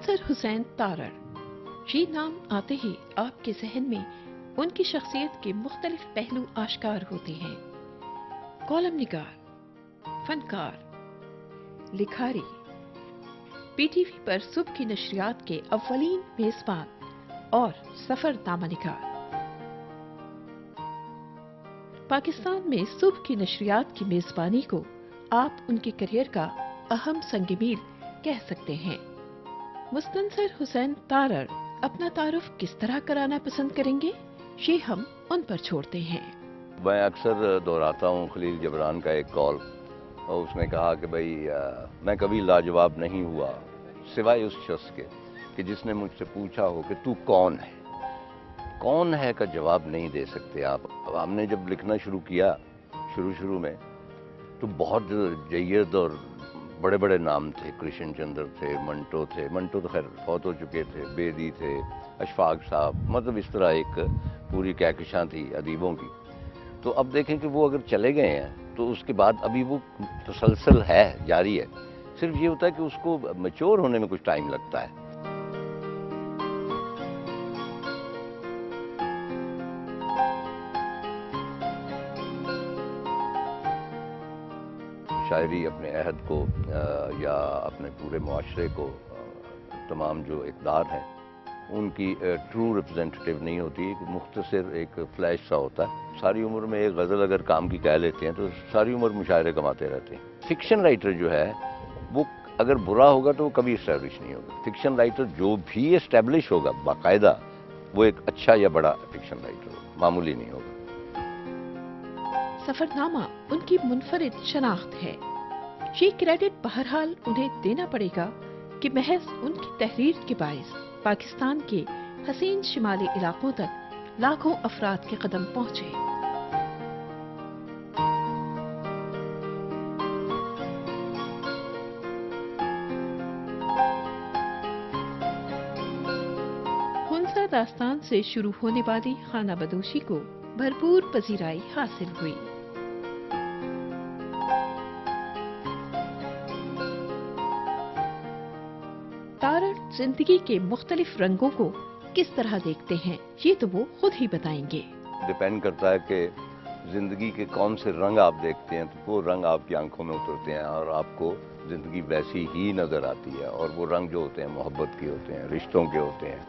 मुस्तनसर हुसैन तारड़, ये नाम आते ही आपके जहन में उनकी शख्सियत के मुख्तलिफ पहलू आश्कार होते हैं। कॉलम निगार, फनकार, लिखारी, पीटीवी पर सुबह की नशरियात के अव्वलीन मेजबान और सफरनामा निगार। पाकिस्तान में सुबह की नशरियात की मेजबानी को आप उनके करियर का अहम संग-ए-मील कह सकते हैं। मुस्तनसर हुसैन तारड़ अपना तारुफ किस तरह कराना पसंद करेंगे, ये हम उन पर छोड़ते हैं। मैं अक्सर दोहराता हूँ खलील जबरान का एक कॉल, और उसने कहा कि भाई मैं कभी लाजवाब नहीं हुआ सिवाय उस शख्स के कि जिसने मुझसे पूछा हो कि तू कौन है। कौन है का जवाब नहीं दे सकते आप। हमने जब लिखना शुरू किया शुरू में तो बहुत जय्यद और बड़े बड़े नाम थे। कृष्ण चंद्र थे, मंटो तो खैर फौत हो चुके थे, बेदी थे, अशफाक साहब, मतलब इस तरह एक पूरी कहकशां थी अदीबों की। तो अब देखें कि वो अगर चले गए हैं तो उसके बाद अभी वो तसलसल है, जारी है। सिर्फ ये होता है कि उसको मैच्योर होने में कुछ टाइम लगता है। शायरी अपने अहद को या अपने पूरे मुआशरे को तमाम जो इक़दार हैं उनकी ट्रू रिप्रेजेंटेटिव नहीं होती। एक मुख्तसर एक फ्लैश सा होता है। सारी उम्र में एक गज़ल अगर काम की कह लेते हैं तो सारी उम्र मुशायरे कमाते रहते हैं। फिक्शन राइटर जो है वो अगर बुरा होगा तो वो कभी इस्टेब्लिश नहीं होगा। फिक्शन राइटर जो भी इस्टेब्लिश होगा बाकायदा, वो एक अच्छा या बड़ा फिक्शन राइटर होगा, मामूली नहीं होगा। सफरनामा उनकी मुनफरिद शनाख्त है। ये क्रेडिट बहरहाल उन्हें देना पड़ेगा कि महज उनकी तहरीर के बायस पाकिस्तान के हसीन शिमाली इलाकों तक लाखों अफराद के कदम पहुंचे। हुंसा दास्तान से शुरू होने वाली खाना बदोशी को भरपूर पजीराई हासिल हुई। तारड़ जिंदगी के मुख्तलिफ रंगों को किस तरह देखते हैं, ये तो वो खुद ही बताएंगे। डिपेंड करता है कि जिंदगी के कौन से रंग आप देखते हैं, तो वो रंग आपकी आंखों में उतरते हैं और आपको जिंदगी वैसी ही नजर आती है। और वो रंग जो होते हैं मोहब्बत के होते हैं, रिश्तों के होते हैं,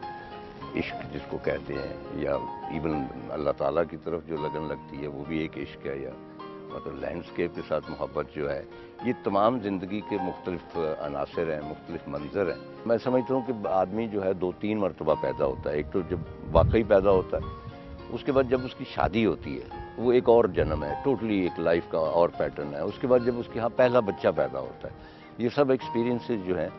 इश्क जिसको कहते हैं, या इवन अल्लाह ताला की तरफ जो लगन लगती है वो भी एक इश्क है, या मतलब लैंडस्केप के साथ मोहब्बत जो है। ये तमाम ज़िंदगी के मुख्तलिफ अनासर हैं, मुख्तलिफ मंजर हैं। मैं समझता हूँ कि आदमी जो है 2-3 मरतबा पैदा होता है। एक तो जब वाकई पैदा होता है, उसके बाद जब उसकी शादी होती है वो एक और जन्म है, टोटली एक लाइफ का और पैटर्न है। उसके बाद जब उसके यहाँ पहला बच्चा पैदा होता है, ये सब एक्सपीरियंसेस जो हैं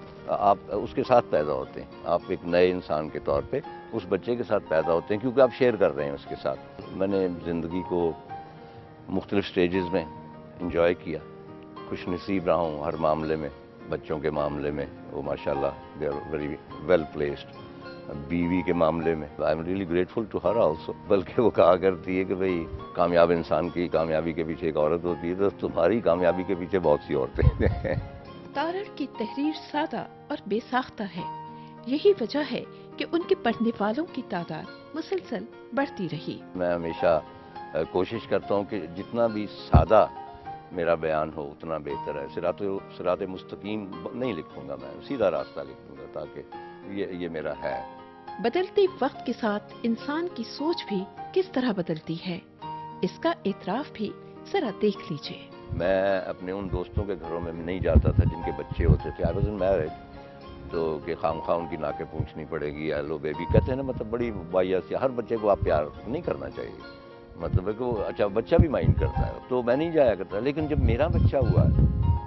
आप उसके साथ पैदा होते हैं। आप एक नए इंसान के तौर पे उस बच्चे के साथ पैदा होते हैं क्योंकि आप शेयर कर रहे हैं उसके साथ। मैंने ज़िंदगी को मुख्तलिफ स्टेजेस में इंजॉय किया, खुश नसीब रहा हूँ हर मामले में। बच्चों के मामले में वो माशाल्लाह they are very well placed. बीवी के मामले में I am really grateful to her also. बल्कि वो कहा करती है कि भाई कामयाब इंसान की कामयाबी के पीछे एक औरत होती है, तो तुम्हारी कामयाबी के पीछे बहुत सी औरतें हैं। तारड़ की तहरीर सादा और बेसाख्ता है। यही वजह है कि उनके पढ़ने वालों की तादाद मुसलसल बढ़ती रही। मैं हमेशा कोशिश करता हूँ कि जितना भी सादा मेरा बयान हो उतना बेहतर है। सिरात मुस्तकीम नहीं लिखूंगा, मैं सीधा रास्ता लिखूंगा, ताकि ये मेरा है। बदलते वक्त के साथ इंसान की सोच भी किस तरह बदलती है, इसका एतराफ भी जरा देख लीजिए। मैं अपने उन दोस्तों के घरों में नहीं जाता था जिनके बच्चे होते थे। आई वाज़न्ट मैरिड, तो कि खामखा उनकी नाकें पूछनी पड़ेगी, हेलो बेबी कहते हैं ना, मतलब बड़ी वाहियात। हर बच्चे को आप प्यार नहीं करना चाहिए, मतलब है कि अच्छा बच्चा भी माइंड करता है। तो मैं नहीं जाया करता। लेकिन जब मेरा बच्चा हुआ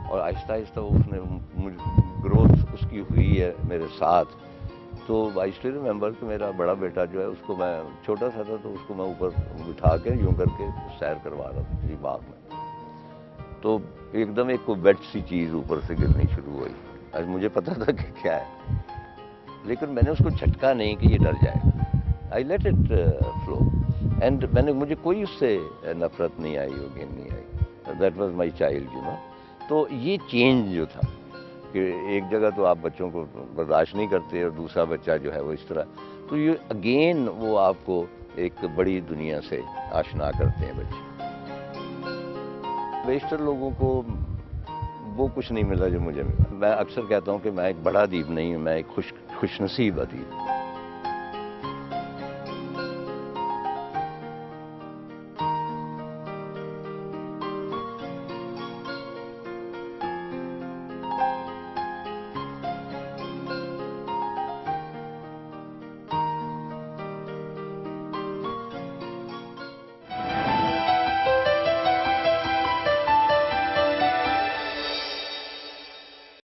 और आहिस्ता आहिस्ता उसने ग्रोथ उसकी हुई है मेरे साथ, तो आई स्टिल रिमेंबर कि मेरा बड़ा बेटा जो है उसको मैं छोटा सा था तो उसको मैं ऊपर बिठा के यूं करके सैर करवा रहा था जी बाग में। तो एकदम एक कोई वेट सी चीज़ ऊपर से गिरनी शुरू हुई। आज मुझे पता था कि क्या है, लेकिन मैंने उसको झटका नहीं कि ये डर जाए। I let it flow and मुझे कोई उससे नफरत नहीं आई, यकीन नहीं आई। That was my child, you know. तो ये चेंज जो था کہ ایک جگہ تو آپ بچوں کو برداشت نہیں کرتے اور دوسرا بچہ جو ہے وہ اس طرح. تو یہ اگین وہ آپ کو ایک بڑی دنیا سے آشنا کرتے ہیں بچے. بیشتر لوگوں کو وہ کچھ نہیں ملا جو مجھے ملا. میں اکثر کہتا ہوں کہ میں ایک بڑا ادیب نہیں ہوں، میں ایک خوش نصیب ادیب.